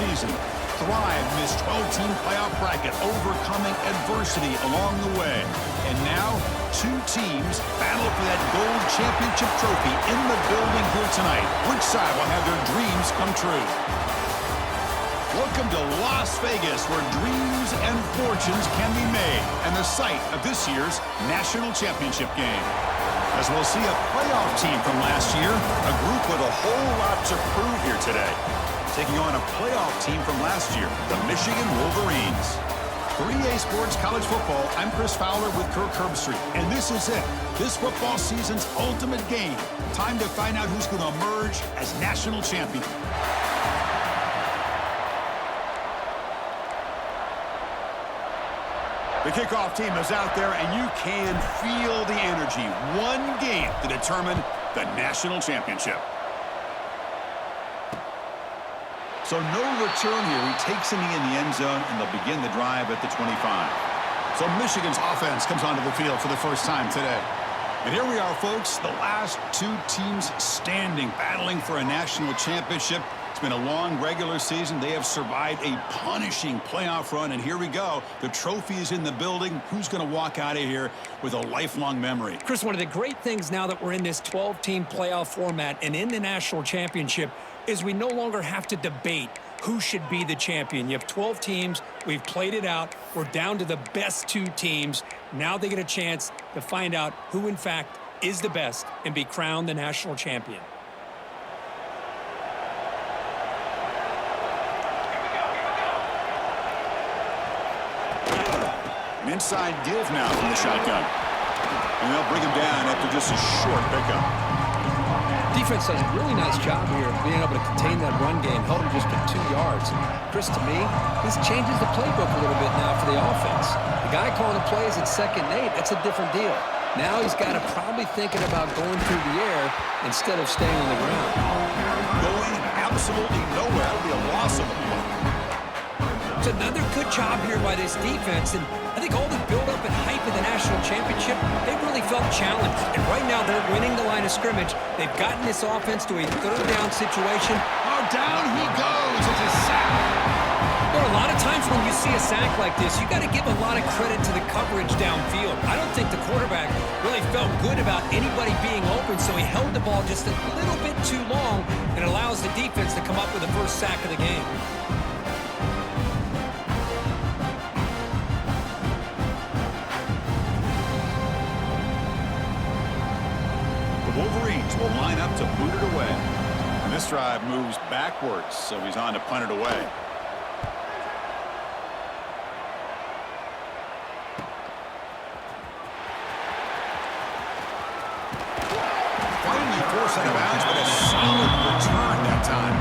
season. Thrive in this 12-team playoff bracket, overcoming adversity along the way. And now, two teams battle for that gold championship trophy in the building here tonight. Which side will have their dreams come true? Welcome to Las Vegas, where dreams and fortunes can be made, and the site of this year's national championship game. As we'll see a playoff team from last year, a group with a whole lot to prove here today. Taking on a playoff team from last year, the Michigan Wolverines. For EA Sports College Football, I'm Chris Fowler with Kirk Herbstreit, and this is it. This football season's ultimate game. Time to find out who's going to emerge as national champion. The kickoff team is out there, and you can feel the energy. One game to determine the national championship. So no return here. He takes a knee in the end zone, and they'll begin the drive at the 25. So Michigan's offense comes onto the field for the first time today. And here we are, folks, the last two teams standing, battling for a national championship. It's been a long regular season. They have survived a punishing playoff run, and here we go. The trophy is in the building. Who's going to walk out of here with a lifelong memory? Chris, one of the great things now that we're in this 12-team playoff format and in the national championship is we no longer have to debate who should be the champion. You have 12 teams. We've played it out. We're down to the best two teams. Now they get a chance to find out who, in fact, is the best and be crowned the national champion. An inside give now from the shotgun. And they'll bring him down after just a short pickup. Defense does a really nice job here of being able to contain that run game, held him just to 2 yards. Chris, to me, this changes the playbook a little bit now for the offense. The guy calling the plays at 2nd and 8, that's a different deal. Now he's got to probably thinking about going through the air instead of staying on the ground. Going absolutely nowhere. That'll be a loss of a play. It's another good job here by this defense, and I think all the build-up and hype of the national championship, they really felt challenged. And right now, they're winning the line of scrimmage. They've gotten this offense to a 3rd down situation. Oh, down he goes. It's a sack. Well, a lot of times when you see a sack like this, you got to give a lot of credit to the coverage downfield. I don't think the quarterback really felt good about anybody being open, so he held the ball just a little bit too long and allows the defense to come up with the first sack of the game. Wolverines will line up to boot it away. And this drive moves backwards, so he's on to punt it away. Finally forced out of bounds, but a solid return that time.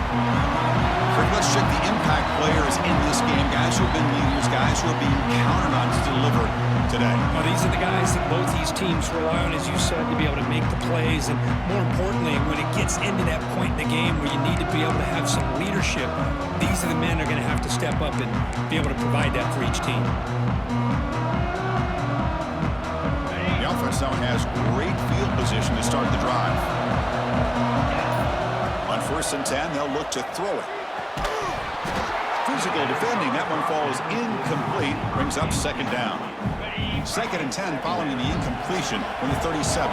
Let's check the impact players in this game. Guys who have been leaders, guys who are being counted on to deliver today. Well, these are the guys that both these teams rely on, as you said, to be able to make the plays. And more importantly, when it gets into that point in the game where you need to be able to have some leadership, these are the men that are going to have to step up and be able to provide that for each team. The offense now has great field position to start the drive. On 1st and 10, they'll look to throw it. Physical defending. That one falls incomplete. Brings up 2nd down. 2nd and 10 following the incompletion from the 37.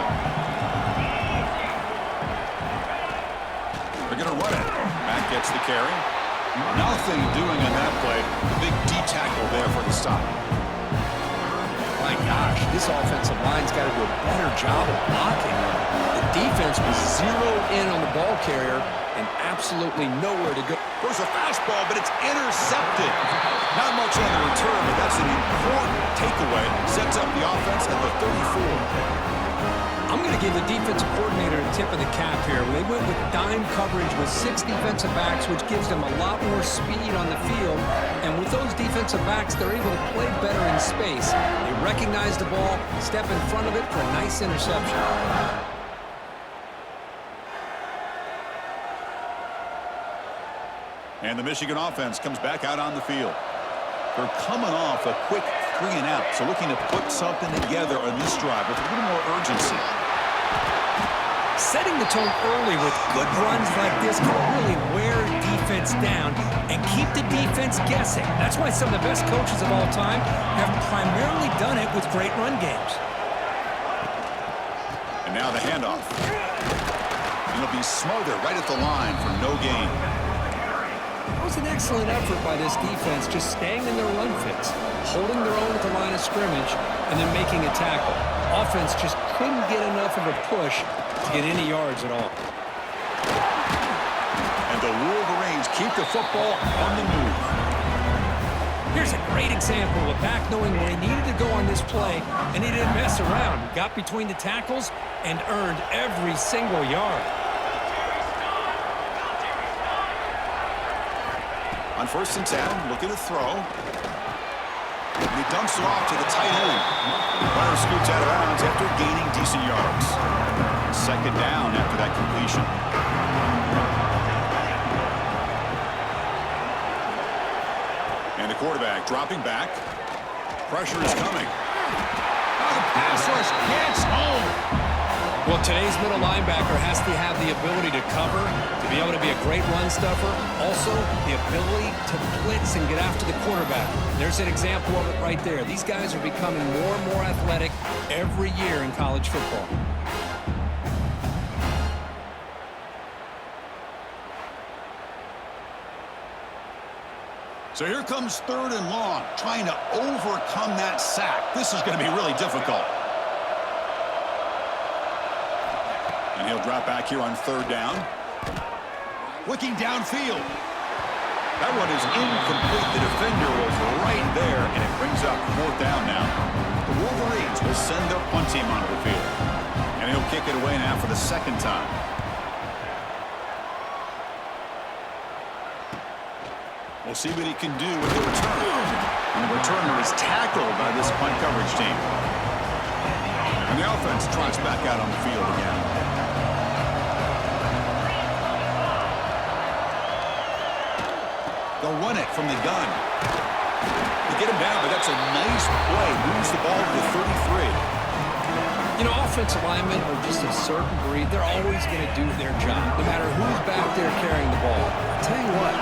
They're going to run it. Matt gets the carry. Nothing doing on that play. The big D tackle there for the stop. My gosh, this offensive line's got to do a better job of blocking. The defense was zeroed in on the ball carrier and absolutely nowhere to go. There's a fastball, but it's intercepted. Not much on the return, but that's an important takeaway. Sets up the offense at the 34. I'm going to give the defensive coordinator a tip of the cap here. They went with dime coverage with 6 defensive backs, which gives them a lot more speed on the field. And with those defensive backs, they're able to play better in space. They recognize the ball, step in front of it for a nice interception. And the Michigan offense comes back out on the field. They're coming off a quick 3 and out, so looking to put something together on this drive with a little more urgency. Setting the tone early with good runs like this can really wear defense down and keep the defense guessing. That's why some of the best coaches of all time have primarily done it with great run games. And now the handoff. And it'll be smothered right at the line for no gain. It was an excellent effort by this defense, just staying in their run fits, holding their own at the line of scrimmage, and then making a tackle. Offense just couldn't get enough of a push to get any yards at all. And the Wolverines keep the football on the move. Here's a great example of a back knowing where he needed to go on this play, and he didn't mess around. He got between the tackles and earned every single yard. On 1st and 10, looking to throw. And he dumps it off to the tight end. Runner scoots out of bounds after gaining decent yards. 2nd down after that completion. And the quarterback dropping back. Pressure is coming. Oh, the pass rush gets home. Well, today's middle linebacker has to have the ability to cover, to be able to be a great run stuffer, also the ability to blitz and get after the quarterback. There's an example of it right there. These guys are becoming more and more athletic every year in college football. So here comes 3rd and long, trying to overcome that sack. This is going to be really difficult. And he'll drop back here on 3rd down. Looking downfield. That one is incomplete. The defender was right there, and it brings up 4th down now. The Wolverines will send their punt team onto the field. And he'll kick it away now for the 2nd time. We'll see what he can do with the return. And the returner is tackled by this punt coverage team. And the offense trots back out on the field again. They'll run it from the gun. They get him down, but that's a nice play. Moves the ball to the 33. You know, offensive linemen are just a certain breed. They're always going to do their job, no matter who's back there carrying the ball. I'll tell you what,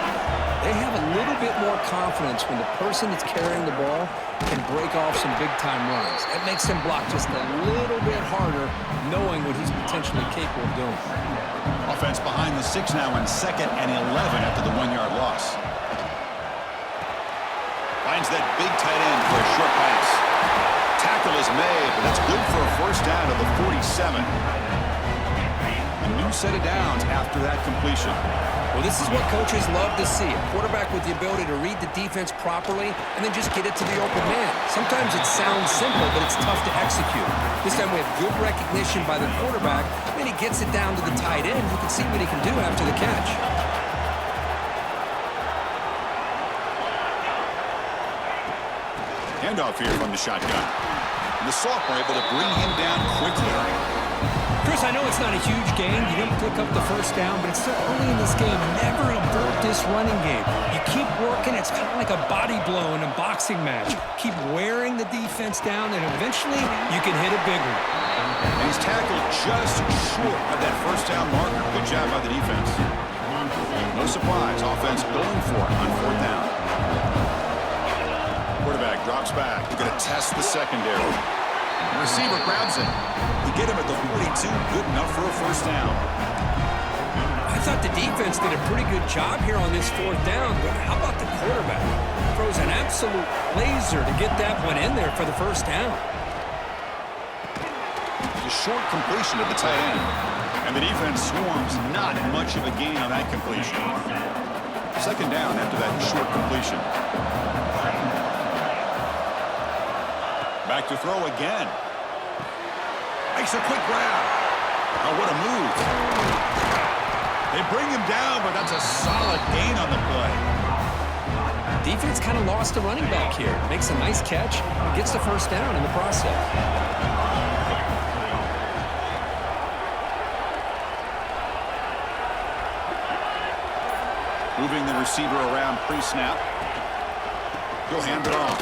they have a little bit more confidence when the person that's carrying the ball can break off some big-time runs. It makes him block just a little bit harder, knowing what he's potentially capable of doing. Offense behind the 6 now in 2nd and 11 after the 1-yard loss. Finds that big tight end for a short pass. Tackle is made, but that's good for a 1st down to the 47. A new set of downs after that completion. Well, this is what coaches love to see. A quarterback with the ability to read the defense properly and then just get it to the open man. Sometimes it sounds simple, but it's tough to execute. This time we have good recognition by the quarterback, and he gets it down to the tight end. You can see what he can do after the catch. Handoff here from the shotgun. And the sophomore able to bring him down quickly. Chris, I know it's not a huge game. You didn't pick up the 1st down, but it's still early in this game. Never abort this running game. You keep working. It's kind of like a body blow in a boxing match. Keep wearing the defense down, and eventually you can hit a big one. And he's tackled just short of that 1st down marker. Good job by the defense. No surprise. Offense going for it on 4th down. Quarterback drops back. We're going to test the secondary. The receiver grabs it. He get him at the 42. Good enough for a 1st down. I thought the defense did a pretty good job here on this 4th down, but how about the quarterback? Throws an absolute laser to get that one in there for the 1st down. A short completion of the tight end. And the defense swarms not much of a gain on that completion. 2nd down after that short completion. Back to throw again. Makes a quick grab. Oh, what a move. They bring him down, but that's a solid gain on the play. Defense kind of lost a running back here. Makes a nice catch. Gets the 1st down in the process. Moving the receiver around pre-snap. He'll hand it off.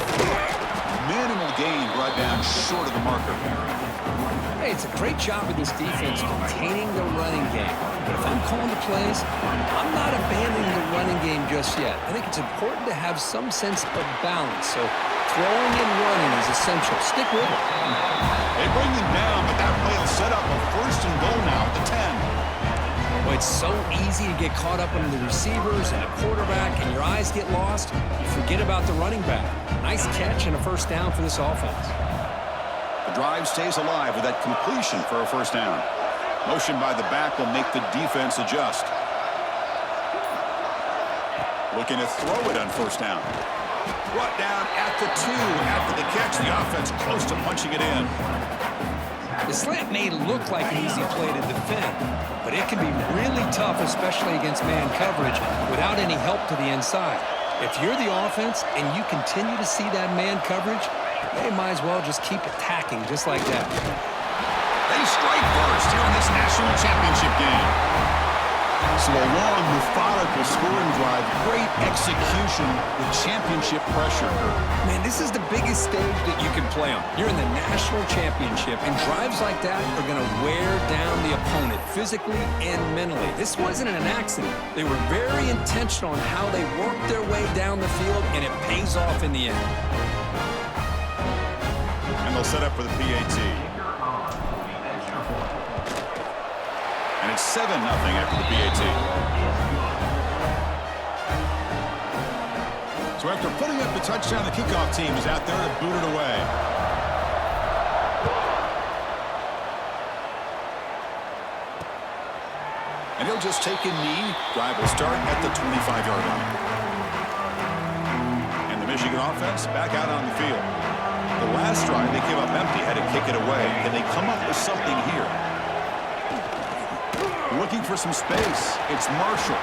Minimal gain brought down short of the marker. Hey, it's a great job of this defense containing the running game. But if I'm calling the plays, I'm not abandoning the running game just yet. I think it's important to have some sense of balance. So throwing and running is essential. Stick with it. They bring them down, but that play will set up a first and goal now at the 10. Well, it's so easy to get caught up in the receivers and the quarterback, and your eyes get lost. You forget about the running back. Nice catch and a first down for this offense. The drive stays alive with that completion for a first down. Motion by the back will make the defense adjust. Looking to throw it on first down. Brought down at the 2 after the catch. The offense close to punching it in. The slant may look like an easy play to defend, but it can be really tough, especially against man coverage, without any help to the inside. If you're the offense and you continue to see that man coverage, they might as well just keep attacking just like that. They strike first here in this national championship game. So a long, methodical scoring drive, great execution with championship pressure. Man, this is the biggest stage that you can play on. You're in the national championship, and drives like that are going to wear down the opponent physically and mentally. This wasn't an accident. They were very intentional on how they worked their way down the field, and it pays off in the end. And they'll set up for the PAT. And it's 7-0 after the PAT. So after putting up the touchdown, the kickoff team is out there to boot it away. And he'll just take a knee. Drive will start at the 25-yard line. And the Michigan offense back out on the field. The last drive they gave up empty, had to kick it away. Can they come up with something here? Looking for some space. It's Marshall.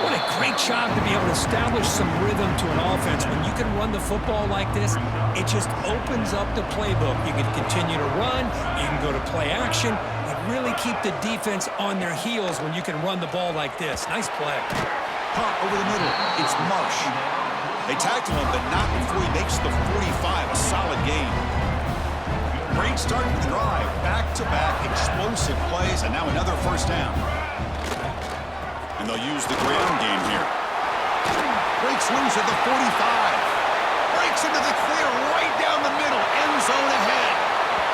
What a great job to be able to establish some rhythm to an offense. When you can run the football like this, it just opens up the playbook. You can continue to run. You can go to play action. You really keep the defense on their heels when you can run the ball like this. Nice play. Punt over the middle. It's Marsh. They tackle him, but not before he makes the 45. A solid game. Great start to the drive. Back-to-back explosive plays, and now another first down. And they'll use the ground game here. Breaks loose at the 45. Breaks into the clear right down the middle. End zone ahead.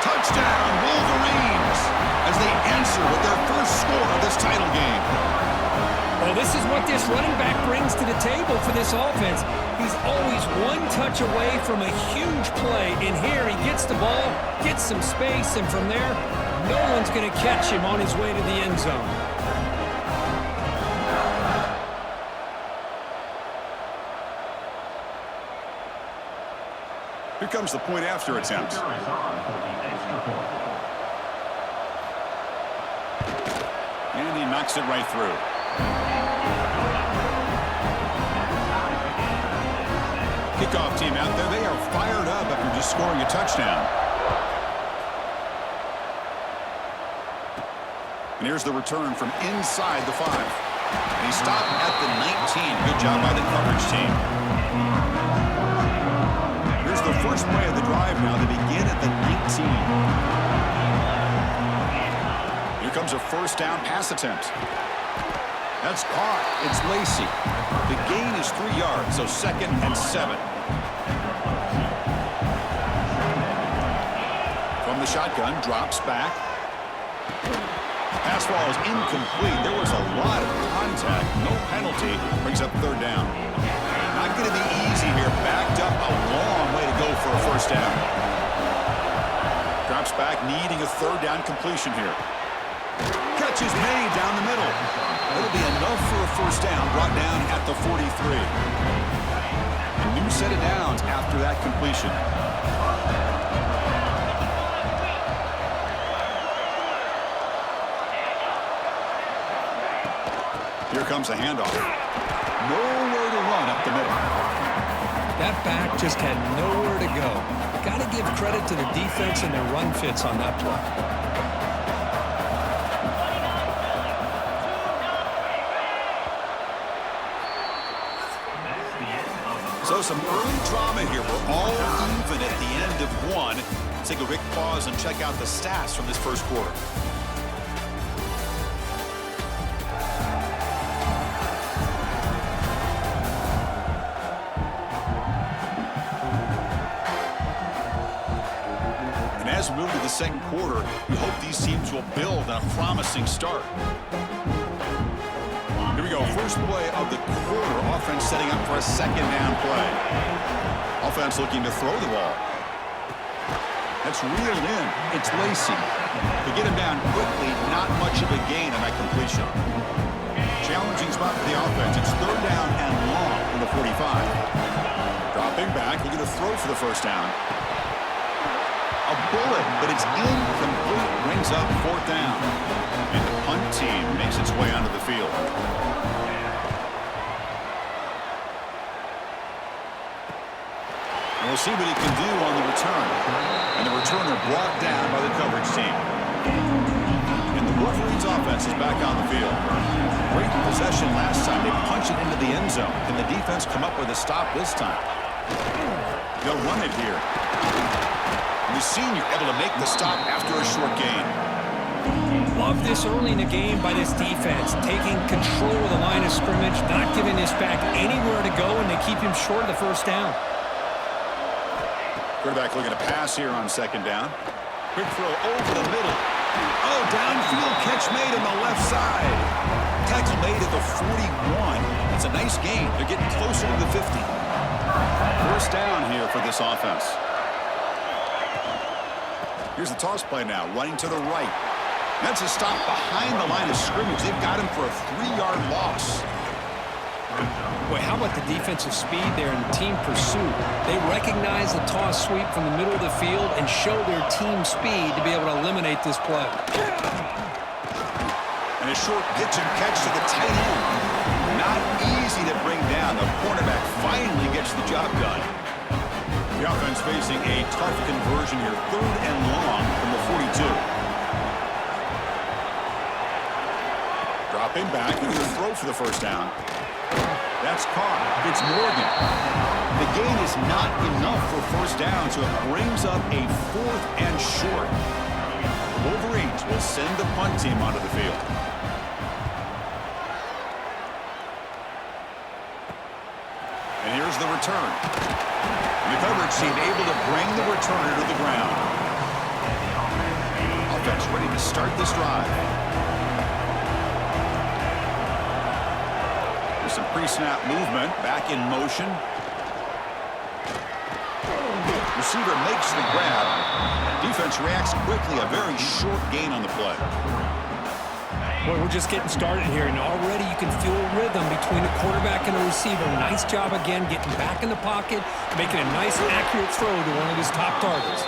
Touchdown, Wolverines, as they answer with their first score of this title game. Well, this is what this running back brings to the table for this offense. He's always one touch away from a huge play. And here he gets the ball, gets some space, and from there, no one's going to catch him on his way to the end zone. Here comes the point after attempt. And he knocks it right through. Kickoff team out there, they are fired up after just scoring a touchdown. And here's the return from inside the 5. And he stopped at the 19. Good job by the coverage team. Here's the first play of the drive now. They begin at the 19. Here comes a first down pass attempt. That's caught. It's Lacey. The gain is 3 yards, so 2nd and 7. From the shotgun, drops back. Pass ball is incomplete. There was a lot of contact. No penalty. Brings up 3rd down. Not going to be easy here. Backed up a long way to go for a first down. Drops back, needing a 3rd down completion here. Catch is made down the middle. It'll be enough for a first down, brought down at the 43. A new set of downs after that completion. Here comes a handoff. Nowhere to run up the middle. That back just had nowhere to go. Got to give credit to the defense and their run fits on that play. So some early drama here. We're all even at the end of 1. Let's take a quick pause and check out the stats from this first quarter. And as we move to the second quarter, we hope these teams will build on a promising start. Here we go, first play of the quarter. Offense setting up for a second down play. Offense looking to throw the ball. That's reeled in. It's Lacey. To get him down quickly, not much of a gain on that completion. Challenging spot for the offense. It's third down and long from the 45. Dropping back, looking to throw for the first down. A bullet, but it's incomplete. Brings up fourth down. And the punt team makes its way onto the field. And we'll see what he can do on the return. And the returner brought down by the coverage team. And the Wolverines offense is back on the field. Great possession last time. They punch it into the end zone. Can the defense come up with a stop this time? They'll run it here. And the senior able to make the stop after a short gain. Love this early in the game by this defense. Taking control of the line of scrimmage, not giving this back anywhere to go, and they keep him short of the first down. Quarterback looking to pass here on second down. Quick throw over the middle. Oh, downfield catch made on the left side. Tackle made at the 41. It's a nice gain. They're getting closer to the 50. First down here for this offense. Here's the toss play now, running to the right. That's a stop behind the line of scrimmage. They've got him for a 3-yard loss. Boy, how about the defensive speed there and team pursuit? They recognize the toss sweep from the middle of the field and show their team speed to be able to eliminate this play. And a short pitch and catch to the tight end. Not easy to bring down. The cornerback finally gets the job done. The offense facing a tough conversion here. Third and long from the 42. Dropping back. He's going to throw for the first down. That's caught. It's Morgan. The gain is not enough for first down, so it brings up a fourth and short. The Wolverines will send the punt team onto the field. And here's the return. And the coverage team able to bring the returner to the ground. Offense ready to start this drive. Some pre-snap movement, back in motion. Receiver makes the grab. Defense reacts quickly, a very short gain on the play. Well, we're just getting started here, and already you can feel a rhythm between the quarterback and the receiver. Nice job again, getting back in the pocket, making a nice, accurate throw to one of his top targets.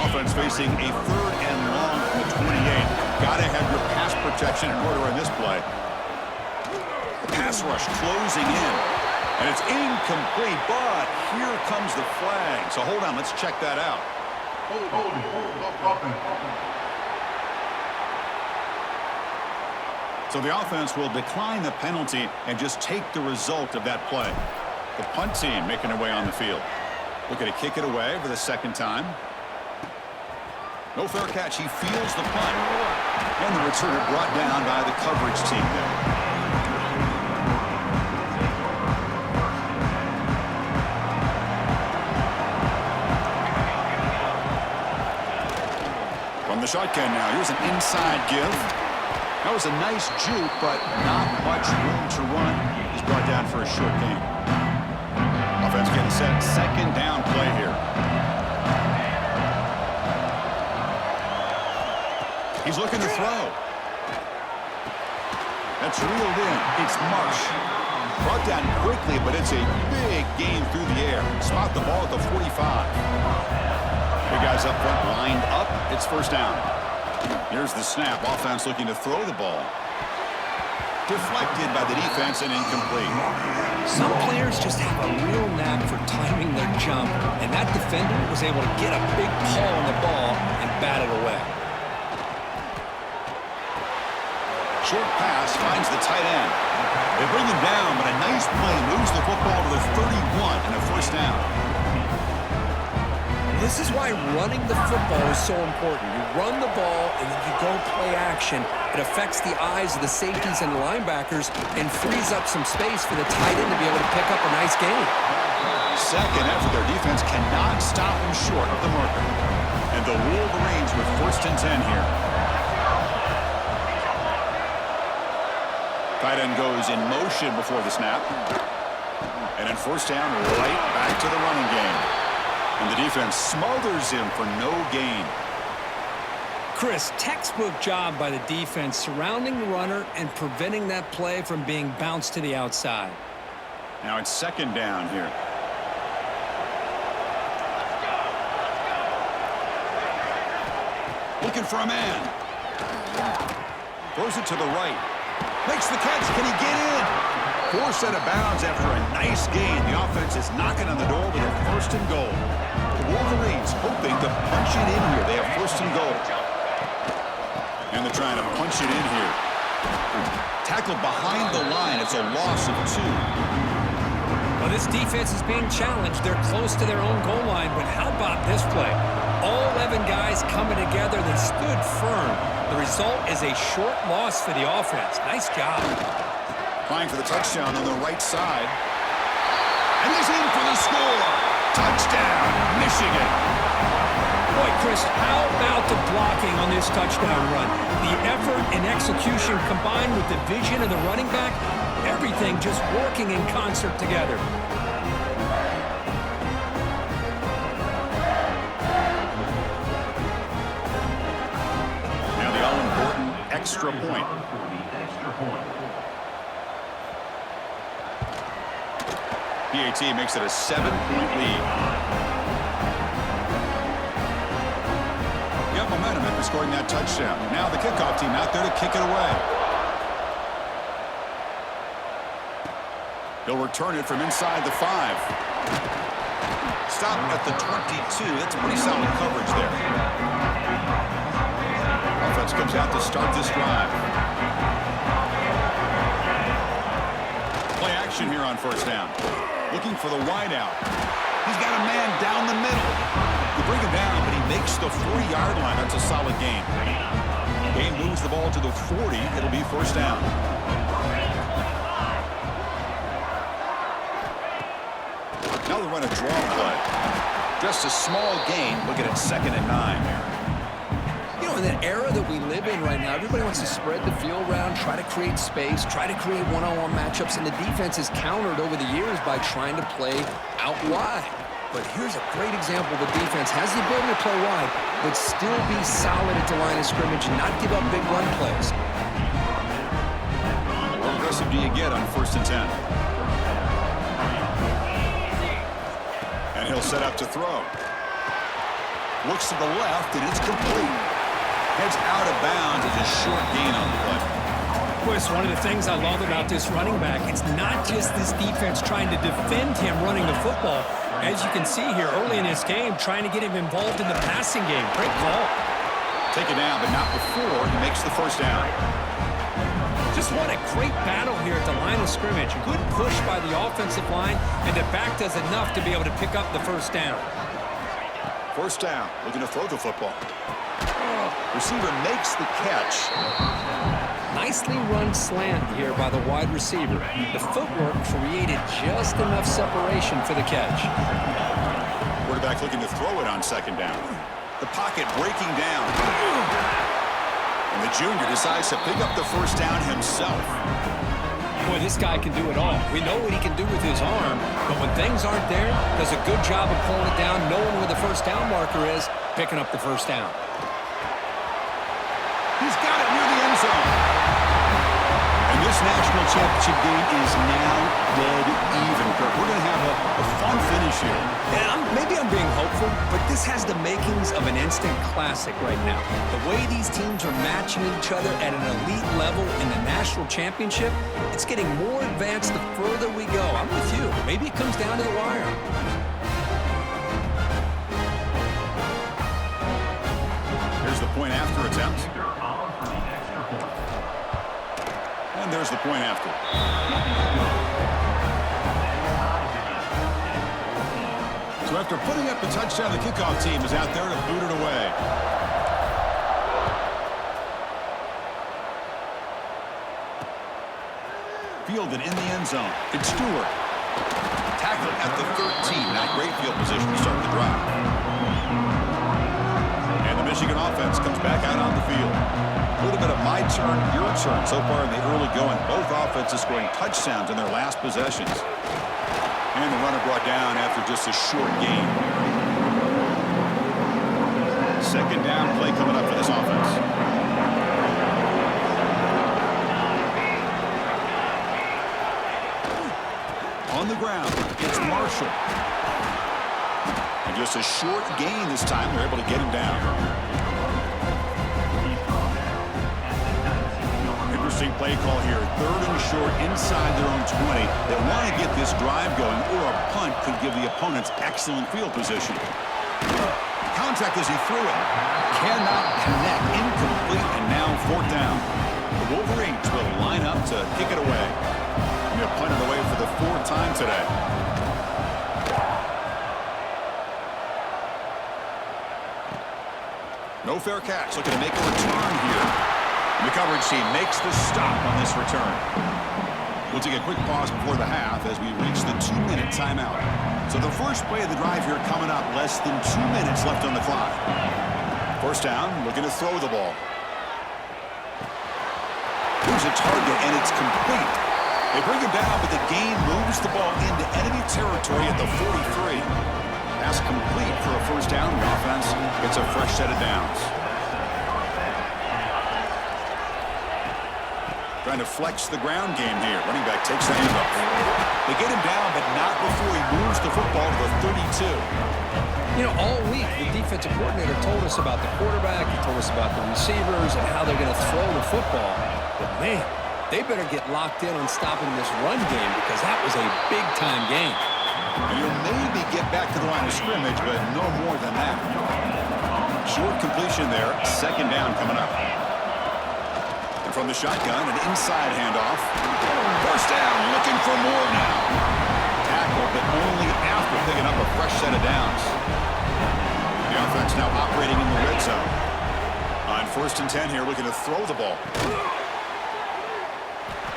Offense facing a third and long from the 28. Got to have your pass protection in order in this play. Pass rush closing in. And it's incomplete, but here comes the flag. So hold on, let's check that out. So the offense will decline the penalty and just take the result of that play. The punt team making their way on the field. Looking to kick it away for the second time. No fair catch. He feels the punt. And the returner brought down by the coverage team there. From the shotgun now. Here's an inside give. That was a nice juke, but not much room to run. He's brought down for a short gain. Offense getting set. Second down play here. He's looking to throw. That's reeled in. It's Marsh. Brought down quickly, but it's a big gain through the air. Spot the ball at the 45. Big guys up front lined up. It's first down. Here's the snap. Offense looking to throw the ball. Deflected by the defense and incomplete. Some players just have a real knack for timing their jump, and that defender was able to get a big paw on the ball and bat it away. Short pass finds the tight end. They bring him down, but a nice play moves the football to the 31 and a first down. This is why running the football is so important. You run the ball, and then you go play action. It affects the eyes of the safeties and the linebackers and frees up some space for the tight end to be able to pick up a nice gain. Second effort, their defense cannot stop them short of the marker. And the Wolverines with 1st and 10 here. Tight end goes in motion before the snap. And then 1st down, right back to the running game. And the defense smothers him for no gain. Chris, textbook job by the defense surrounding the runner and preventing that play from being bounced to the outside. Now it's 2nd down here. Looking for a man. Throws it to the right. Makes the catch. Can he get in? Forced out of bounds after a nice gain. The offense is knocking on the door with a 1st and goal. The Wolverines hoping to punch it in here. They have 1st and goal. And they're trying to punch it in here. Tackled behind the line. It's a loss of 2. Well, this defense is being challenged. They're close to their own goal line, but how about this play? All 11 guys coming together. They stood firm. The result is a short loss for the offense. Nice job. Trying for the touchdown on the right side. And he's in for the score. Touchdown, Michigan. Boy, Chris, how about the blocking on this touchdown run? The effort and execution combined with the vision of the running back, everything just working in concert together. Now the all-important extra point. PAT makes it a 7-point lead. Got momentum after scoring that touchdown. Now the kickoff team out there to kick it away. He'll return it from inside the 5. Stop at the 22. That's pretty solid coverage there. Offense comes out to start this drive. Play action here on 1st down. Looking for the wideout. He's got a man down the middle. You bring him down, but he makes the 40-yard line. That's a solid gain. Game moves the ball to the 40. It'll be 1st down. Now they run a draw play. Just a small gain. Look at it, 2nd and 9 here. You know, in that era that we live in right now, everybody wants to spread the field around, try to create space, try to create one-on-one matchups, and the defense is countered over the years by trying to play out wide. But here's a great example. The defense has the ability to play wide, but still be solid at the line of scrimmage and not give up big run plays. How aggressive do you get on 1st and 10? And he'll set up to throw. Looks to the left, and it's complete. Heads out of bounds as a short gain on the play. Chris, one of the things I love about this running back, it's not just this defense trying to defend him running the football. As you can see here early in this game, trying to get him involved in the passing game. Great call. Take it down, but not before he makes the 1st down. Just what a great battle here at the line of scrimmage. Good push by the offensive line, and the back does enough to be able to pick up the 1st down. 1st down, looking to throw the football. Receiver makes the catch. Nicely run slant here by the wide receiver. The footwork created just enough separation for the catch. Quarterback looking to throw it on 2nd down. The pocket breaking down. And the junior decides to pick up the 1st down himself. Boy, this guy can do it all. We know what he can do with his arm, but when things aren't there, does a good job of pulling it down, knowing where the 1st down marker is, picking up the 1st down. He's got it near the end zone. And this national championship game is now dead even. We're going to have a fun finish here. Yeah, maybe I'm being hopeful, but this has the makings of an instant classic right now. The way these teams are matching each other at an elite level in the national championship, it's getting more advanced the further we go. I'm with you. Maybe it comes down to the wire. Here's the point after attempt. And there's the point after. So after After putting up a touchdown, the kickoff team is out there to boot it away. Fielded in the end zone. It's Stewart. Tackled at the 13. Not great field position to start the drive. And the Michigan offense comes back out on the field. A little bit of my turn, your turn so far in the early going. Both offenses scoring touchdowns in their last possessions. And the runner brought down after just a short gain. Second down play coming up for this offense. On the ground, it's Marshall. And just a short gain this time. They're able to get him down. Interesting play call here. Third and short inside their own 20. They want to get this drive going, or a punt could give the opponents excellent field position. Contact as he threw it. Cannot connect. Incomplete, and now fourth down. The Wolverines will line up to kick it away. A punt on the way for the fourth time today. No fair catch. Looking to make a return here. The coverage team makes the stop on this return. We'll take a quick pause before the half as we reach the 2-minute timeout. So the first play of the drive here coming up. Less than 2 minutes left on the clock. First down, looking to throw the ball. Here's a target, and it's complete. They bring him down, but the gain moves the ball into enemy territory at the 43. Pass complete for a first down. The offense gets a fresh set of downs. Trying to flex the ground game here. Running back takes the handoff. They get him down, but not before he moves the football to the 32. You know, all week, the defensive coordinator told us about the quarterback. He told us about the receivers and how they're going to throw the football. But, man, they better get locked in on stopping this run game because that was a big-time game. And you'll maybe get back to the line of scrimmage, but no more than that. Short completion there. Second down coming up. And from the shotgun, an inside handoff. First down, looking for more now. Tackle, but only after picking up a fresh set of downs. The offense now operating in the red zone. On 1st and 10 here, looking to throw the ball.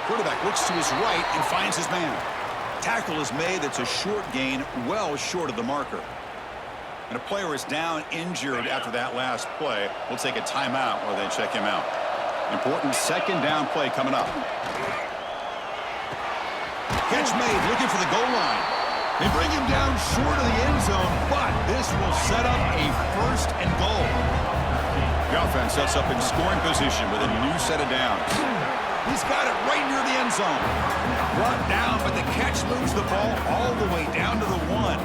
Quarterback looks to his right and finds his man. Tackle is made. That's a short gain, well short of the marker. And a player is down injured after that last play. We'll take a timeout while they check him out. Important second down play coming up. Catch made, looking for the goal line. They bring him down short of the end zone, but this will set up a first and goal. The offense sets up in scoring position with a new set of downs. He's got it right near the end zone. Brought down, but the catch moves the ball all the way down to the 1.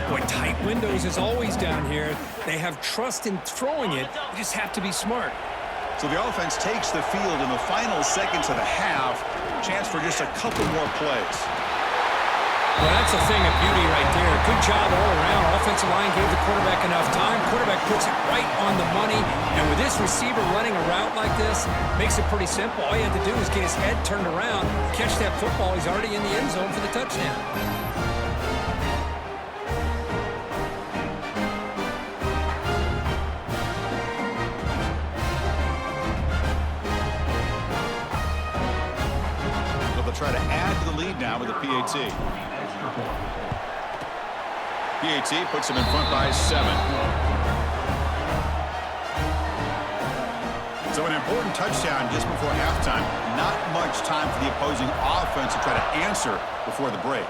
Boy, tight windows is always down here. They have trust in throwing it. They just have to be smart. So the offense takes the field in the final seconds of the half. Chance for just a couple more plays. Well, that's a thing of beauty right there. Good job all around. Offensive line gave the quarterback enough time. Quarterback puts it right on the money. And with this receiver running a route like this, makes it pretty simple. All you have to do is get his head turned around, catch that football. He's already in the end zone for the touchdown. So they'll try to add to the lead now with a PAT. PAT puts him in front by 7. So an important touchdown just before halftime. Not much time for the opposing offense to try to answer before the break.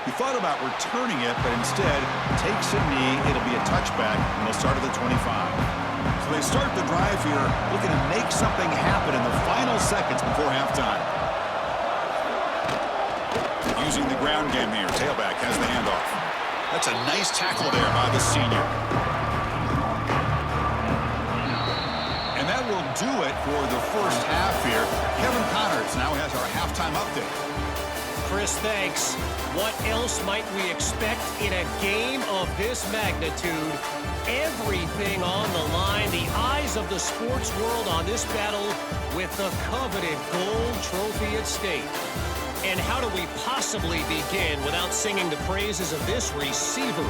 He thought about returning it, but instead takes a knee. It'll be a touchback, and they'll start at the 25. So they start the drive here looking to make something happen in the final seconds before halftime. Using the ground game here. Tailback has the handoff. That's a nice tackle there by the senior. And that will do it for the first half here. Kevin Connors now has our halftime update. Chris, thanks. What else might we expect in a game of this magnitude? Everything on the line. The eyes of the sports world on this battle with the coveted gold trophy at stake. And how do we possibly begin without singing the praises of this receiver?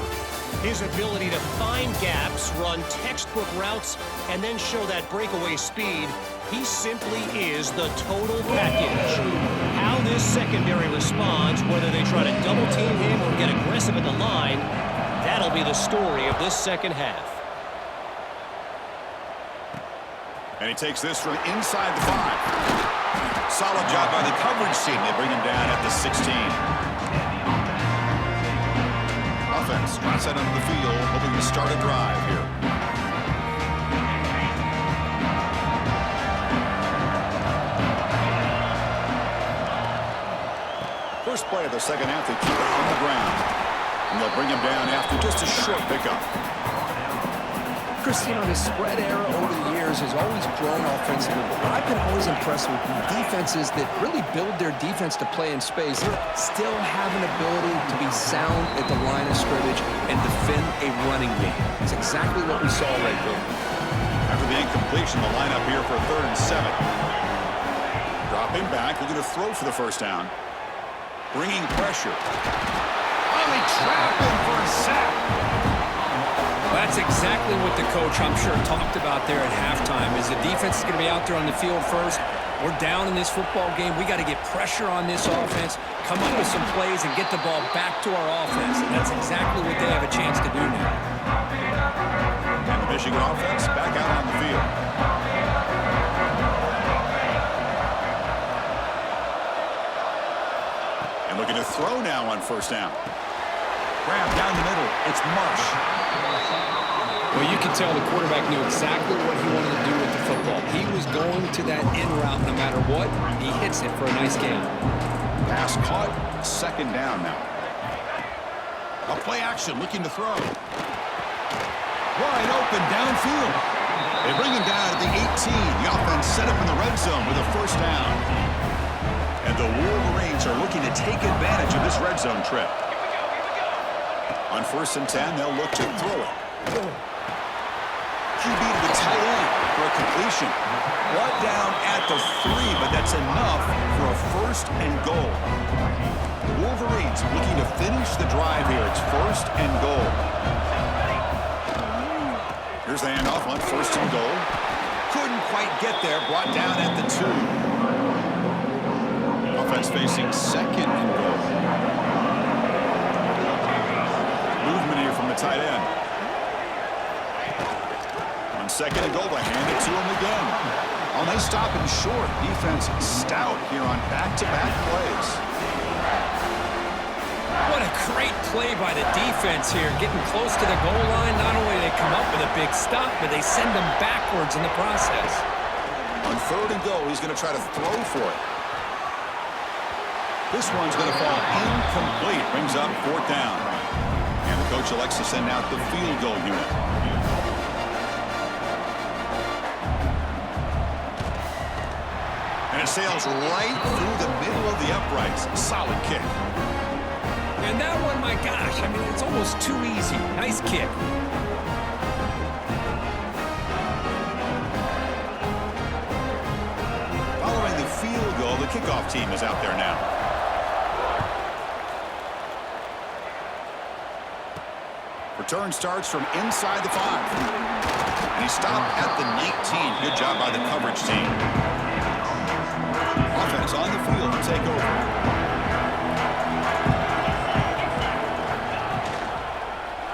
His ability to find gaps, run textbook routes, and then show that breakaway speed. He simply is the total package. How this secondary responds, whether they try to double-team him or get aggressive at the line, that'll be the story of this second half. And he takes this from inside the 5. Solid job by the coverage team. They bring him down at the 16. Offense drops that onto the field, hoping to start a drive here. First play of the second half, they keep it on the ground. And they'll bring him down after just a short pickup. Chris, you know, the spread era over the years has always grown offensively, but what I've been always impressed with defenses that really build their defense to play in space still have an ability to be sound at the line of scrimmage and defend a running game. It's exactly what we saw right there. After the incompletion, the lineup here for a 3rd and 7. Dropping back, looking to throw for the first down. Bringing pressure. Finally trapped him for a sack. That's exactly what the coach, I'm sure, talked about there at halftime, is the defense is going to be out there on the field first. We're down in this football game. We got to get pressure on this offense, come up with some plays, and get the ball back to our offense. And that's exactly what they have a chance to do now. And the Michigan offense back out on the field. And looking to throw now on first down. Grab down the middle. It's Marsh. Well, you can tell the quarterback knew exactly what he wanted to do with the football. He was going to that in route no matter what. He hits it for a nice gain. Pass caught. Second down now. A play action looking to throw. Wide open downfield. They bring him down at the 18. The offense set up in the red zone with a first down. And the Wolverines are looking to take advantage of this red zone trip. On 1st and 10, they'll look to throw it. QB to the tight end for a completion. Brought down at the 3, but that's enough for a 1st and goal. Wolverines looking to finish the drive here. It's 1st and goal. Here's the handoff on 1st and goal. Couldn't quite get there. Brought down at the 2. Offense facing 2nd and goal. Movement here from the tight end. On 2nd and goal, they hand it to him again. Oh, they stop him short. Defense stout here on back-to-back plays. What a great play by the defense here, getting close to the goal line. Not only do they come up with a big stop, but they send them backwards in the process. On 3rd and goal, he's going to try to throw for it. This one's going to fall incomplete. Brings up 4th down. And the coach elects to send out the field goal unit. And it sails right through the middle of the uprights. Solid kick. And that one, my gosh, I mean, it's almost too easy. Nice kick. Following the field goal, the kickoff team is out there now. Return starts from inside the 5. And he stopped at the 19. Good job by the coverage team. Offense on the field to take over.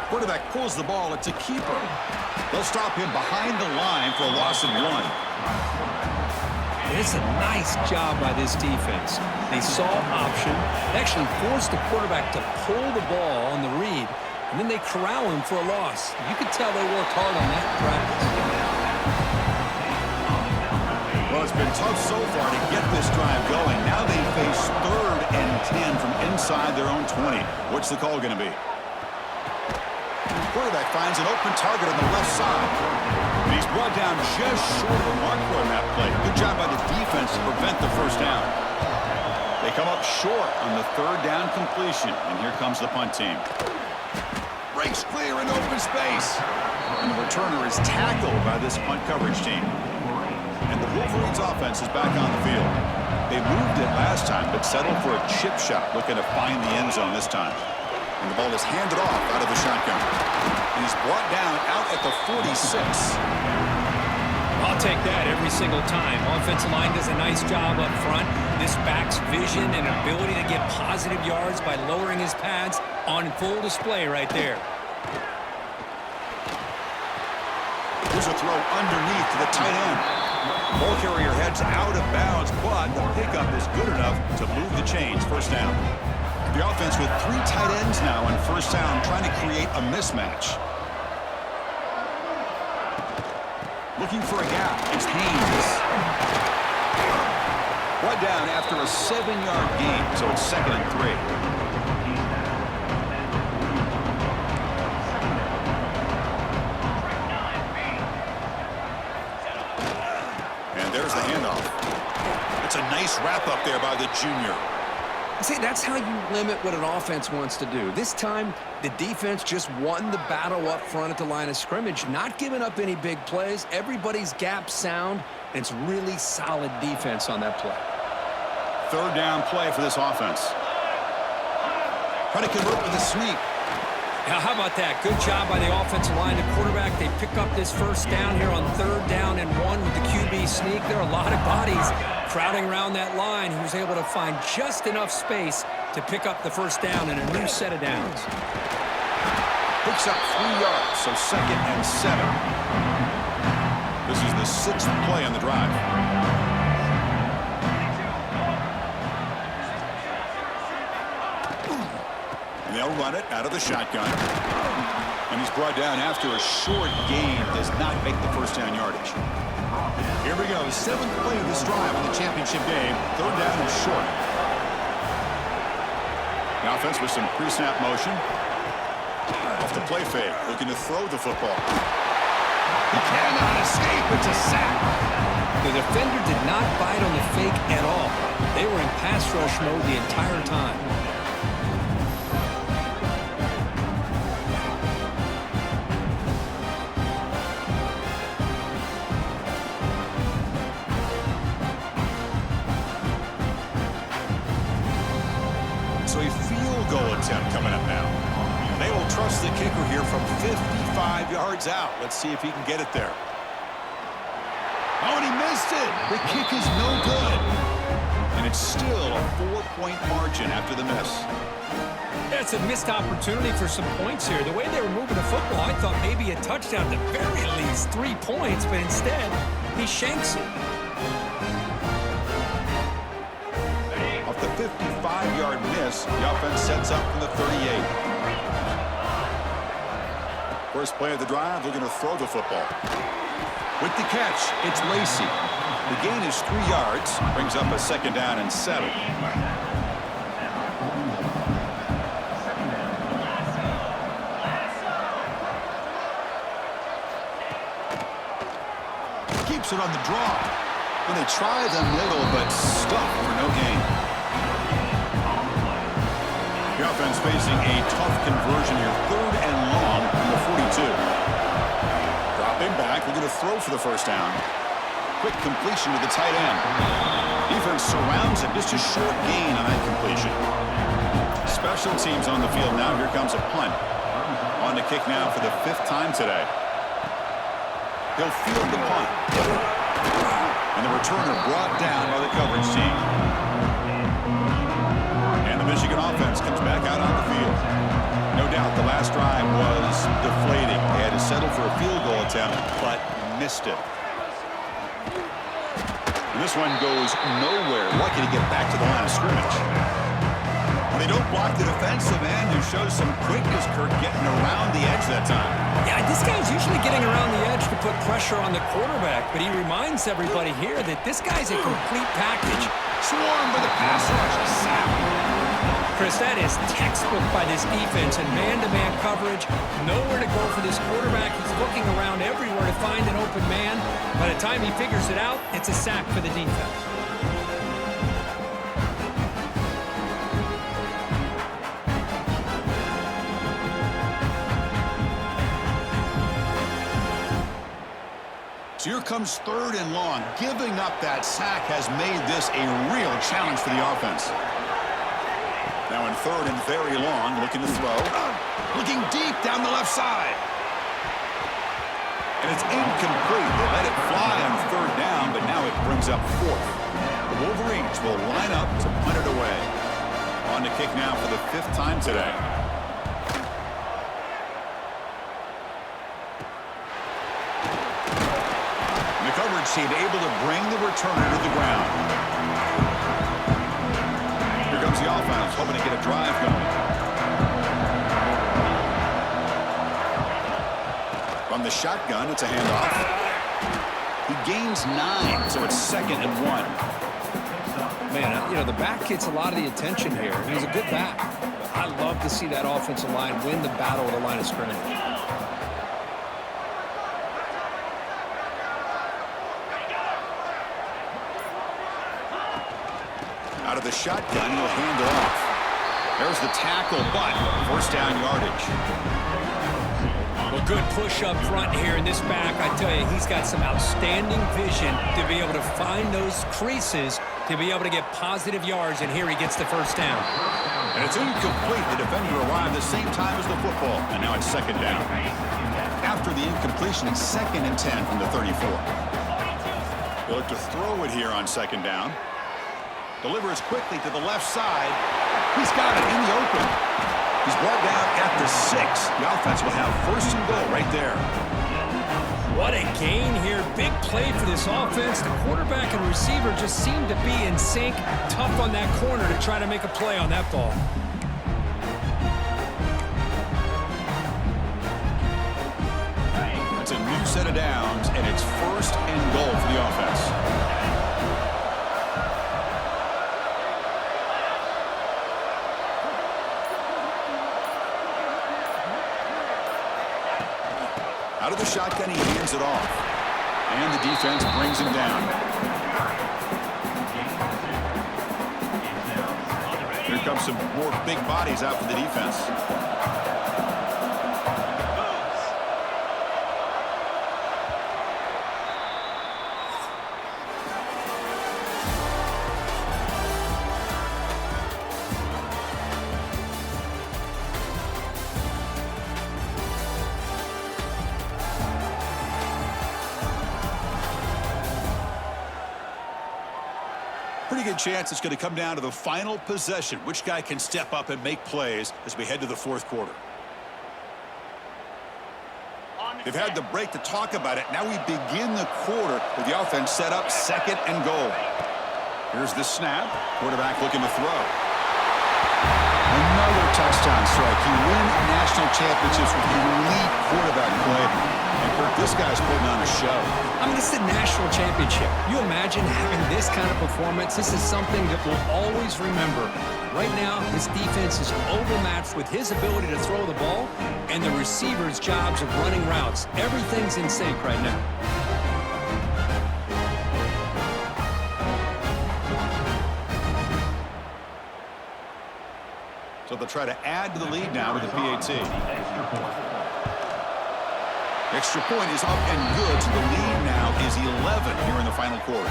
Quarterback pulls the ball. It's a keeper. They'll stop him behind the line for a loss of 1. It's a nice job by this defense. They saw option. They actually forced the quarterback to pull the ball on the read, and then they corral him for a loss. You could tell they worked hard on that in practice. Well, it's been tough so far to get this drive going. Now they face 3rd and 10 from inside their own 20. What's the call going to be? Quarterback finds an open target on the left side. And he's brought down just short of the marker on that play. Good job by the defense to prevent the first down. They come up short on the 3rd down completion. And here comes the punt team. Breaks clear in open space. And the returner is tackled by this punt coverage team. And the Wolverines offense is back on the field. They moved it last time, but settled for a chip shot, looking to find the end zone this time. And the ball is handed off out of the shotgun. And he's brought down out at the 46. I'll take that every single time. Offensive line does a nice job up front. This back's vision and ability to get positive yards by lowering his pads on full display right there. Here's a throw underneath to the tight end. Ball carrier heads out of bounds, but the pickup is good enough to move the chains. First down. The offense with 3 tight ends now on first down, trying to create a mismatch. Looking for a gap. It's Haynes. Brought down after a 7-yard gain, so it's 2nd and 3. And there's the handoff. It's a nice wrap up there by the junior. See, that's how you limit what an offense wants to do. This time, the defense just won the battle up front at the line of scrimmage, not giving up any big plays. Everybody's gap sound, and it's really solid defense on that play. 3rd down play for this offense. Try to convert with a sneak. Now, how about that? Good job by the offensive line. The quarterback, they pick up this first down here on 3rd down and 1 with the QB sneak. There are a lot of bodies crowding around that line. He was able to find just enough space to pick up the first down in a new set of downs. Picks up 3 yards, so 2nd and 7. This is the 6th play on the drive. And they'll run it out of the shotgun. And he's brought down after a short gain. Does not make the first down yardage. Here we go. 7th play of this drive in the championship game. 3rd down and short. The offense with some pre-snap motion. Off the play fake. Looking to throw the football. He cannot escape. It's a sack. The defender did not bite on the fake at all. They were in pass rush mode the entire time. So a field goal attempt coming up now. They will trust the kicker here from 55 yards out. Let's see if he can get it there. Oh, and he missed it. The kick is no good. And it's still a 4-point margin after the miss. That's a missed opportunity for some points here. The way they were moving the football, I thought maybe a touchdown, at the very least 3 points, but instead, he shanks it. Off the 55-yard miss, the offense sets up from the 38. First play of the drive, they're going to throw the football. With the catch, it's Lacey. The gain is 3 yards, brings up a 2nd down and 7. Keeps it on the draw. And they try the middle, but stuck for no gain. The offense facing a tough conversion here. 3rd and long from the 42. Dropping back, we're going to throw for the first down. Quick completion to the tight end. Defense surrounds it. Just a short gain on that completion. Special teams on the field now. Here comes a punt. On the kick now for the 5th time today. He'll field the punt. And the returner brought down by the coverage team. And the Michigan offense comes back out on the field. No doubt the last drive was deflating. They had to settle for a field goal attempt, but missed it. And this one goes nowhere. Lucky to get back to the line of scrimmage. They don't block the defensive end, who shows some quickness, Kirk, getting around the edge that time. Yeah, this guy's usually getting around the edge to put pressure on the quarterback, but he reminds everybody here that this guy's a complete package. Swarmed with a pass rush. Sack. Chris, that is textbook by this defense and man-to-man coverage. Nowhere to go for this quarterback. He's looking around everywhere to find an open man. By the time he figures it out, it's a sack for the defense. So here comes 3rd and long. Giving up that sack has made this a real challenge for the offense. Now in 3rd and very long, looking to throw. Looking deep down the left side. And it's incomplete. They let it fly on 3rd down, but now it brings up 4th. The Wolverines will line up to punt it away. On to kick now for the 5th time today. The coverage team able to bring the returner to the ground. Here comes the offense, hoping to get a drive going. From the shotgun, it's a handoff. He gains 9, so it's 2nd and 1. Man, you know, the back gets a lot of the attention here. He's a good back. I love to see that offensive line win the battle at the line of scrimmage. Out of the shotgun, he'll hand it off. There's the tackle, but 1st down yardage. Well, good push up front here in this back. I tell you, he's got some outstanding vision to be able to find those creases, to be able to get positive yards, and here he gets the 1st down. And it's incomplete. The defender arrived the same time as the football, and now it's 2nd down. After the incompletion, it's 2nd and 10 from the 34. They look to throw it here on 2nd down. Delivers quickly to the left side. He's got it in the open. He's brought down at the 6. The offense will have 1st and goal right there. What a gain here. Big play for this offense. The quarterback and receiver just seem to be in sync. Tough on that corner to try to make a play on that ball. It's a new set of downs, and it's 1st and goal for the offense. Out of the shotgun, he hands it off. And the defense brings him down. Here comes some more big bodies out for the defense. Pretty good chance it's going to come down to the final possession. Which guy can step up and make plays as we head to the 4th quarter. They've had the break to talk about it. Now we begin the quarter with the offense set up 2nd and goal. Here's the snap. Quarterback looking to throw. Another touchdown strike. You win national championships with elite quarterback play. And Kirk, this guy's putting on a show. I mean, this is a national championship. You imagine having this kind of performance? This is something that we'll always remember. Right now, his defense is overmatched with his ability to throw the ball and the receivers' jobs of running routes. Everything's in sync right now. So they'll try to add to the lead now with the PAT. Extra point is up and good, so the lead now is 11 here in the final quarter.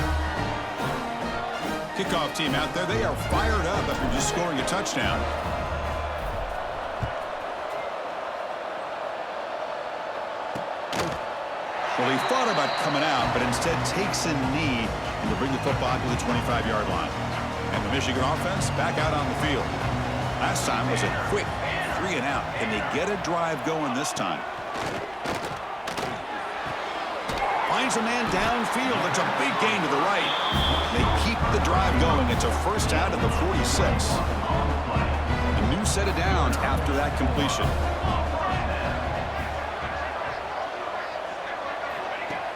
Kickoff team out there, they are fired up after just scoring a touchdown. Well, he thought about coming out, but instead takes a knee and to bring the football to the 25-yard line. And the Michigan offense back out on the field. Last time was a quick 3 and out. Can they get a drive going this time? Finds a man downfield. It's a big gain to the right. They keep the drive going. It's a 1st out at the 46. A new set of downs after that completion.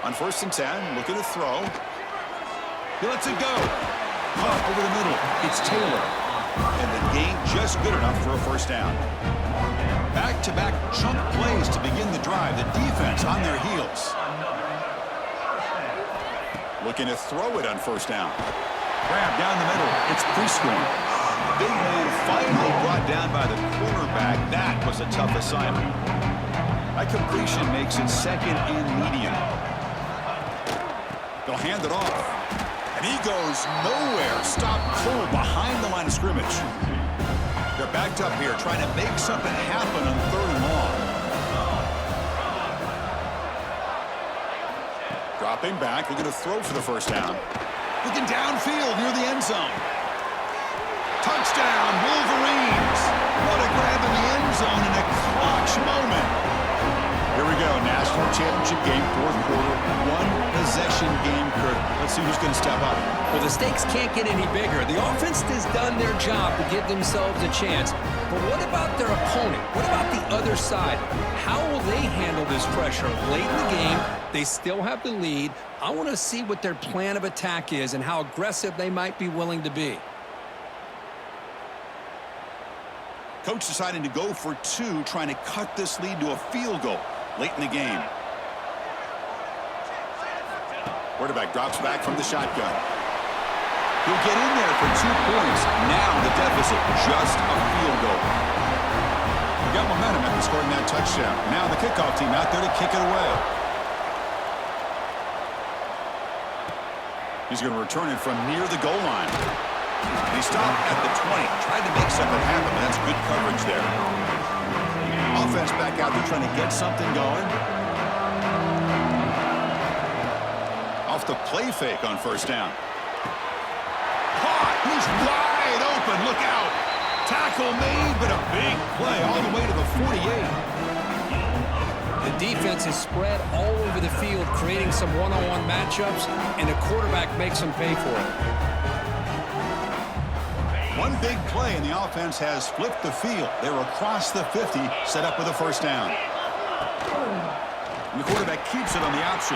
On 1st and 10, looking to throw. He lets it go. Up over the middle. It's Taylor. And the gain just good enough for a 1st down. Back-to-back chunk plays to begin the drive. The defense on their heels. Looking to throw it on 1st down. Grab down the middle. It's Prescorn. Big man finally brought down by the quarterback. That was a tough assignment. That completion makes it 2nd and medium. They'll hand it off. And he goes nowhere. Stopped cold behind the line of scrimmage. They're backed up here trying to make something happen on 3rd and long. Dropping back. They're going to throw for the first down. Looking downfield near the end zone. Touchdown, Wolverines. What a grab in the end zone in a clutch moment. Here we go, national championship game, 4th quarter, 1-possession game, Kurt. Let's see who's going to step up. Well, the stakes can't get any bigger. The offense has done their job to give themselves a chance. But what about their opponent? What about the other side? How will they handle this pressure late in the game? They still have the lead. I want to see what their plan of attack is and how aggressive they might be willing to be. Coach deciding to go for 2, trying to cut this lead to a field goal late in the game. Quarterback drops back from the shotgun. He'll get in there for 2 points. Now the deficit, just a field goal. He got momentum after scoring that touchdown. Now the kickoff team out there to kick it away. He's going to return it from near the goal line. He stopped at the 20, tried to make something happen, but that's good coverage there. Offense back out there trying to get something going. Off the play fake on 1st down. Caught! He's wide open, look out! Tackle made, but a big play all the way to the 48. The defense is spread all over the field, creating some one-on-one matchups, and the quarterback makes them pay for it. One big play, and the offense has flipped the field. They're across the 50, set up with a 1st down. And the quarterback keeps it on the option.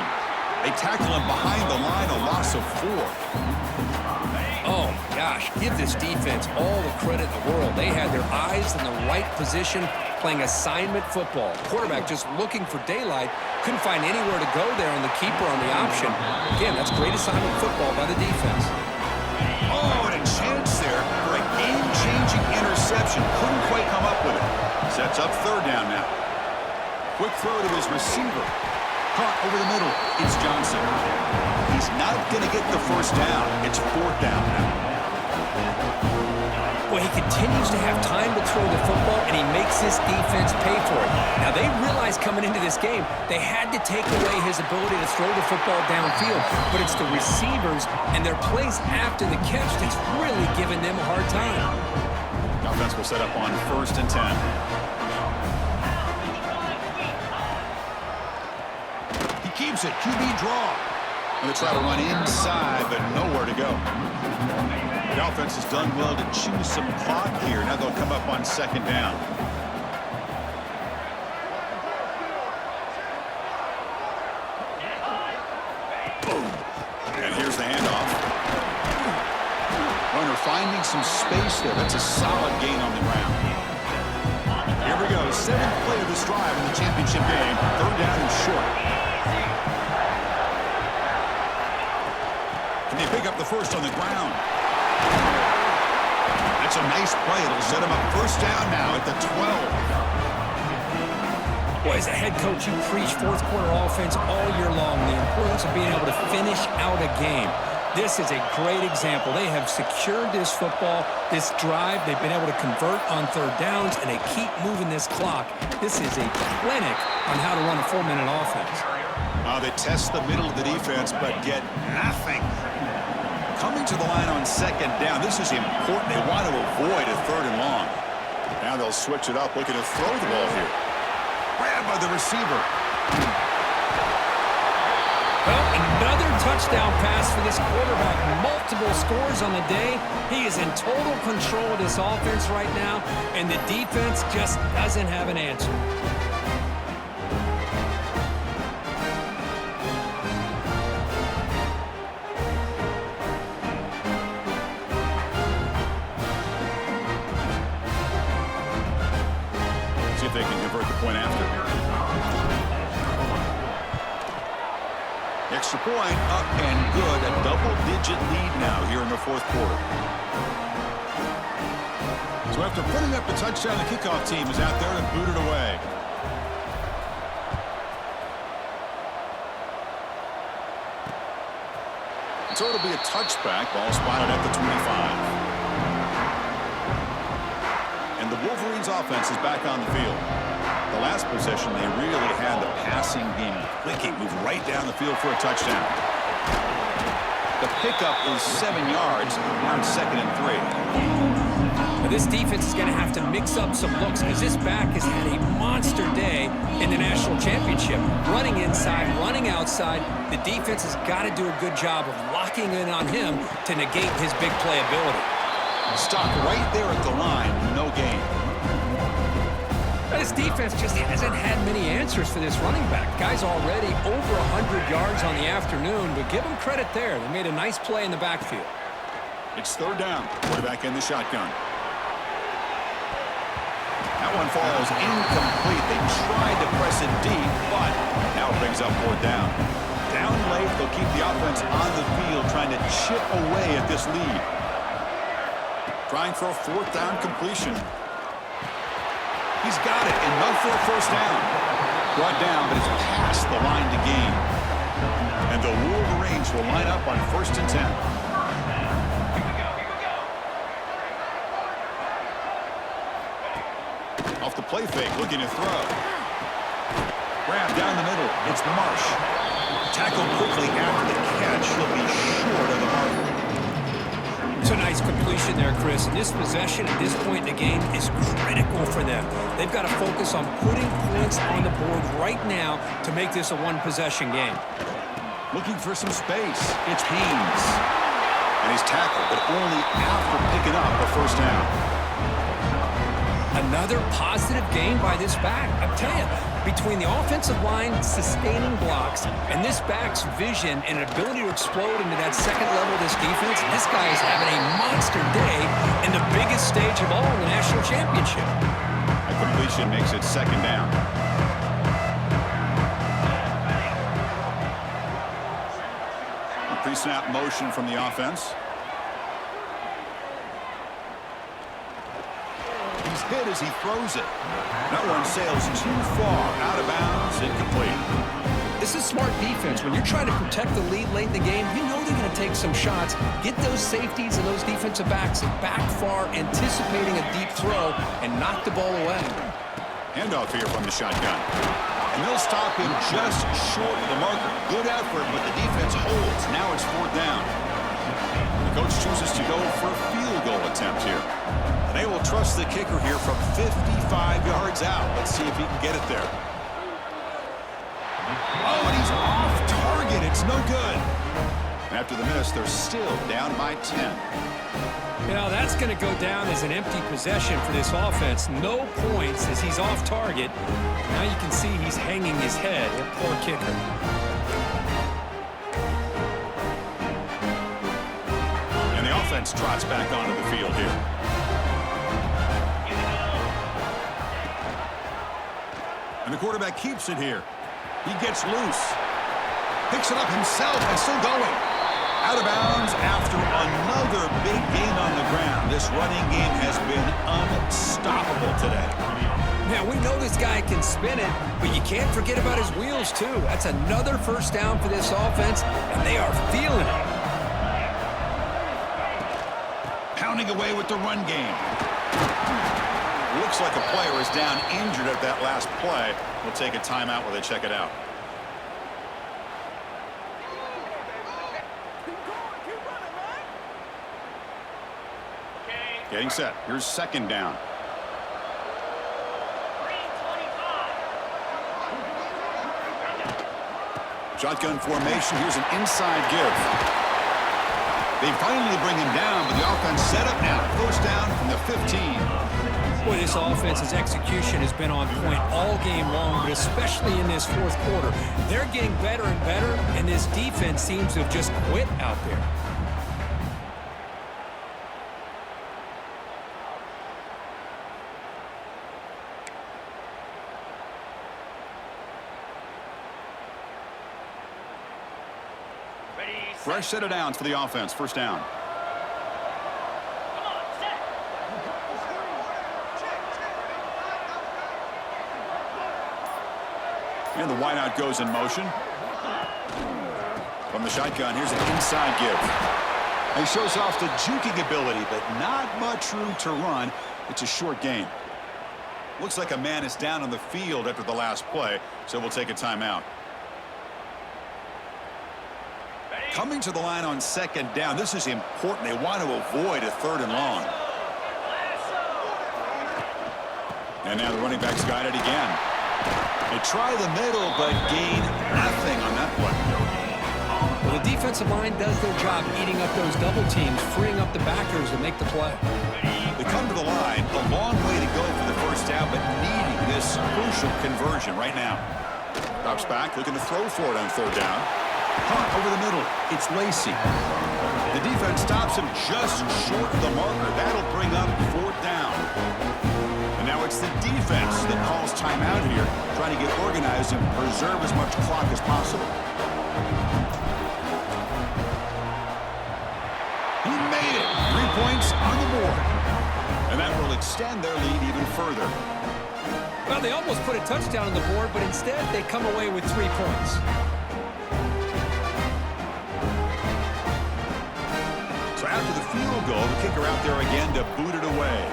They tackle him behind the line, a loss of 4. Oh, gosh, give this defense all the credit in the world. They had their eyes in the right position, playing assignment football. Quarterback just looking for daylight. Couldn't find anywhere to go there on the keeper on the option. Again, that's great assignment football by the defense. Oh, and a chance there for a game-changing interception. Couldn't quite come up with it. Sets up 3rd down now. Quick throw to his receiver. Caught over the middle. It's Johnson. He's not going to get the 1st down. It's 4th down now. Well, he continues to have time to throw the football, and he makes this defense pay for it. Now, they realized coming into this game they had to take away his ability to throw the football downfield, but it's the receivers and their plays after the catch that's really giving them a hard time. Offense will set up on 1st and 10. He keeps it. QB draw. And they try to run inside, but nowhere to go. The offense has done well to choose some clock here. Now they'll come up on 2nd down. And here's the handoff. Runner finding some space there. That's a solid gain on the ground. Here we go. 7th play of this drive in the championship game. 3rd down and short. Can they pick up the 1st on the ground? That's a nice play. It'll set him up 1st down now at the 12. Boy, as a head coach, you preach 4th quarter offense all year long. The importance of being able to finish out a game. This is a great example. They have secured this football, this drive. They've been able to convert on 3rd downs, and they keep moving this clock. This is a clinic on how to run a 4-minute offense. They test the middle of the defense, but get nothing. Coming to the line on 2nd down. This is important. They want to avoid a 3rd and long. Now they'll switch it up, looking to throw the ball here. Grabbed by the receiver. Well, another touchdown pass for this quarterback. Multiple scores on the day. He is in total control of this offense right now, and the defense just doesn't have an answer. See if they can convert the point after. Extra point up and good. A double-digit lead now here in the 4th quarter. So after putting up the touchdown, the kickoff team is out there and booted away. So it'll be a touchback. Ball spotted at the 25. And the Wolverines offense is back on the field. The last possession, they really had the passing game clicking. Moved right down the field for a touchdown. The pickup is 7 yards. Now it's 2nd and 3. But this defense is going to have to mix up some looks because this back has had a monster day in the national championship. Running inside, running outside. The defense has got to do a good job of locking in on him to negate his big play ability. Stop right there at the line. No gain. This defense just hasn't had many answers for this running back. Guy's already over 100 yards on the afternoon, but give him credit there. They made a nice play in the backfield. It's 3rd down. Quarterback in the shotgun. That one falls incomplete. They tried to press it deep, but now it brings up 4th down. Down late, they'll keep the offense on the field trying to chip away at this lead. Trying for a 4th down completion. He's got it, enough for a 1st down. Brought down, but it's past the line to gain. And the Wolverines will line up on 1st and 10. Off the play fake, looking to throw. Grab down the middle. It's Marsh. Tackled quickly after the catch. He'll be short of the mark. It's a nice completion there, Chris. And this possession at this point in the game is critical for them. They've got to focus on putting points on the board right now to make this a one-possession game. Looking for some space. It's Haynes. And he's tackled, but only after picking up a 1st down. Another positive game by this back. I'm telling you, between the offensive line sustaining blocks and this back's vision and ability to explode into that 2nd level of this defense, this guy is having a monster day in the biggest stage of all in the national championship. A completion makes it 2nd down. A pre-snap motion from the offense. He's hit as he throws it. That one sails too far, out of bounds, incomplete. This is smart defense. When you're trying to protect the lead late in the game, you know they're going to take some shots, get those safeties and those defensive backs back far, anticipating a deep throw, and knock the ball away. Handoff here from the shotgun. And they'll stop him just short of the marker. Good effort, but the defense holds. Now it's 4th down. The coach chooses to go for a field goal attempt here. And they will trust the kicker here from 55 yards out. Let's see if he can get it there. Oh, and he's off target. It's no good. After the miss, they're still down by 10. Now that's going to go down as an empty possession for this offense. No points as he's off target. Now you can see he's hanging his head. Poor kicker. And the offense trots back onto the field here. And the quarterback keeps it here. He gets loose. Picks it up himself and still going. Out of bounds after another big gain on the ground. This running game has been unstoppable today. Now, we know this guy can spin it, but you can't forget about his wheels, too. That's another 1st down for this offense, and they are feeling it. Pounding away with the run game. Looks like a player is down injured at that last play. We'll take a timeout while they check it out. Getting set. Here's 2nd down. Shotgun formation. Here's an inside give. They finally bring him down, but the offense set up now. 1st down from the 15. Boy, this offense's execution has been on point all game long, but especially in this 4th quarter. They're getting better and better, and this defense seems to have just quit out there. Fresh set of downs for the offense. 1st down. And the wideout goes in motion. From From the shotgun, here's an inside give. He shows off the juking ability, but not much room to run. It's a short gain. Looks like a man is down on the field after the last play, so we'll take a timeout. Coming to the line on second down, this is important. They want to avoid a 3rd and long. And now the running back's got it again. They try the middle, but gain nothing on that play. Well, the defensive line does their job eating up those double teams, freeing up the backers to make the play. They come to the line, a long way to go for the first down, but needing this crucial conversion right now. Drops back, looking to throw for it on 3rd down. Hunt over the middle. It's Lacey. The defense stops him just short of the marker. That'll bring up 4th down. And now it's the defense that calls timeout here, trying to get organized and preserve as much clock as possible. He made it. 3 points on the board. And that will extend their lead even further. Well, they almost put a touchdown on the board, but instead they come away with 3 points. So after the field goal, the kicker out there again to boot it away.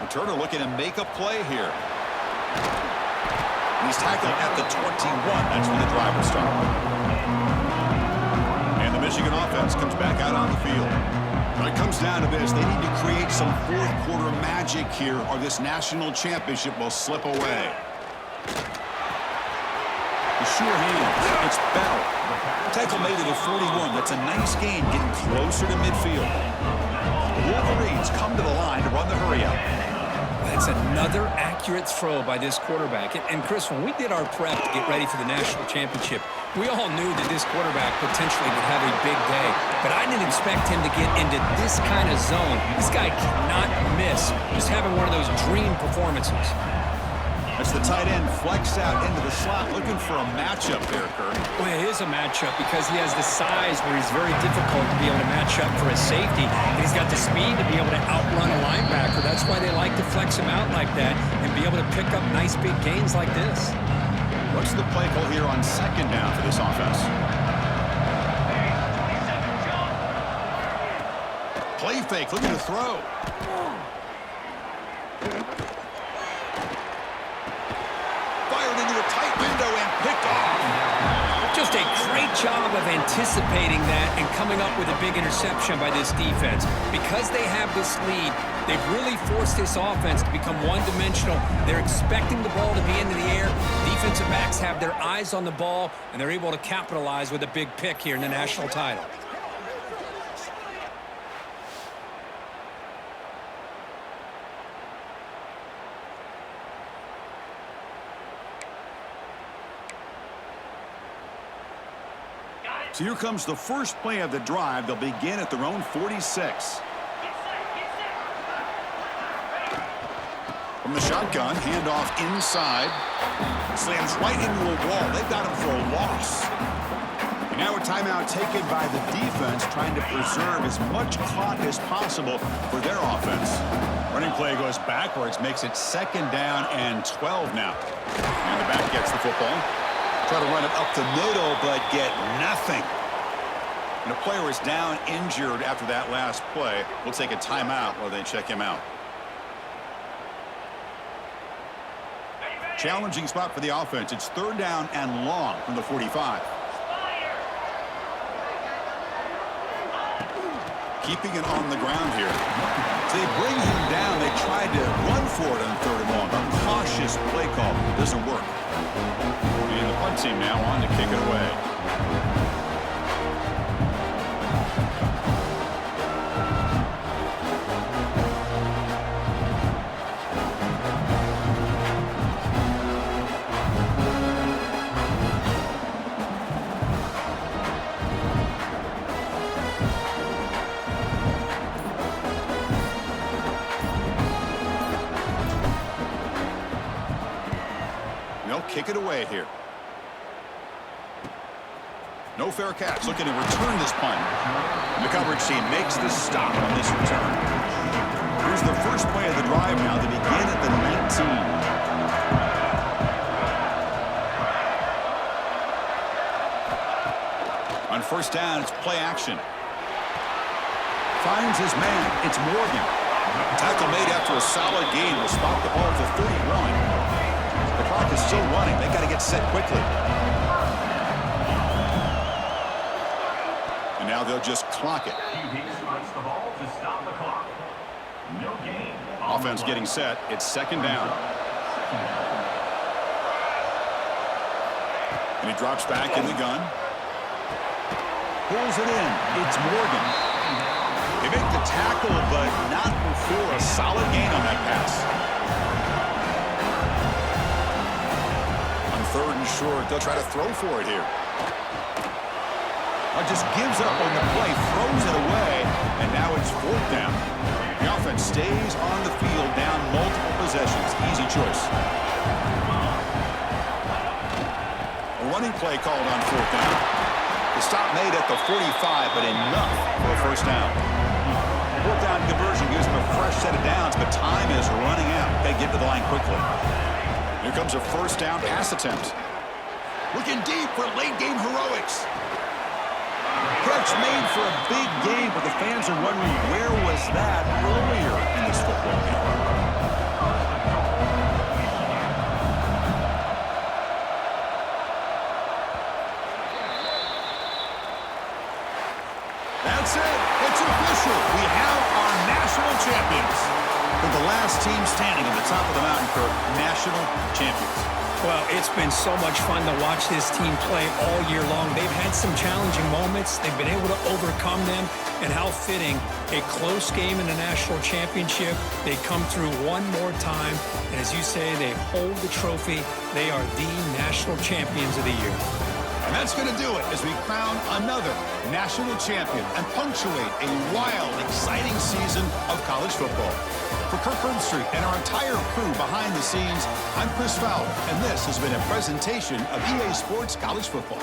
Returner looking to make a play here. He's tackled at the 21. That's when the drive will start. And the Michigan offense comes back out on the field. When it comes down to this, they need to create some 4th quarter magic here, or this national championship will slip away. The sure hands. It's Bell. Tackle made it at 41. That's a nice gain, getting closer to midfield. The Wolverines come to the line to run the hurry up. That's another accurate throw by this quarterback. And Chris, when we did our prep to get ready for the national championship, we all knew that this quarterback potentially would have a big day. But I didn't expect him to get into this kind of zone. This guy cannot miss. Just having one of those dream performances. That's the tight end flexed out into the slot, looking for a matchup there, Kurt. Well, it is a matchup because he has the size where he's very difficult to be able to match up for his safety. And he's got the speed to be able to outrun a linebacker. That's why they like to flex him out like that and be able to pick up nice big gains like this. What's the play call here on second down for this offense? Play fake, looking to throw. Into a tight window and picked off. Just a great job of anticipating that and coming up with a big interception by this defense. Because they have this lead, they've really forced this offense to become one-dimensional. They're expecting the ball to be into the air. Defensive backs have their eyes on the ball, and they're able to capitalize with a big pick here in the national title. So here comes the first play of the drive. They'll begin at their own 46. From the shotgun, handoff inside. Slams right into a wall. They've got him for a loss. And now a timeout taken by the defense, trying to preserve as much clock as possible for their offense. Running play goes backwards, makes it 2nd down and 12 now. And the back gets the football. Try to run it up the middle, but get nothing. And a player is down injured after that last play. We'll take a timeout while they check him out. Challenging spot for the offense. It's 3rd down and long from the 45. Keeping it on the ground here. They bring him down. They tried to run for it on 3rd and long. A cautious play call. Doesn't work. And the punt team now on to kick it away. They'll kick it away here. No fair catch, looking to return this punt. And the coverage team makes the stop on this return. Here's the first play of the drive now. They begin at the 19. On first down, it's play action. Finds his man. It's Morgan. Tackle made after a solid gain. Will spot the ball for 31. The clock is still running. They got to get set quickly. And now they'll just clock it. Offense getting set. It's second down. And he drops back in the gun. Pulls it in. It's Morgan. They make the tackle, but not before a solid gain on that pass. On third and short, they'll try to throw for it here. Just gives up on the play, throws it away, and now it's fourth down. The offense stays on the field, down multiple possessions. Easy choice. A running play called on fourth down. The stop made at the 45, but enough for a first down. Fourth down conversion gives them a fresh set of downs, but time is running out. They get to the line quickly. Here comes a first down pass attempt. Looking deep for late-game heroics. Catch made for a big game, but the fans are wondering where was that earlier in this football game. That's it. It's official. We have our national champions. They're the last team standing at the top of the mountain for national champions. Well, it's been so much fun to watch this team play all year long. They've had some challenging moments. They've been able to overcome them. And how fitting, a close game in the national championship. They come through one more time. And as you say, they hold the trophy. They are the national champions of the year. And that's going to do it as we crown another national champion and punctuate a wild, exciting season of college football. For Kirk Herbstreit and our entire crew behind the scenes, I'm Chris Fowler, and this has been a presentation of EA Sports College Football.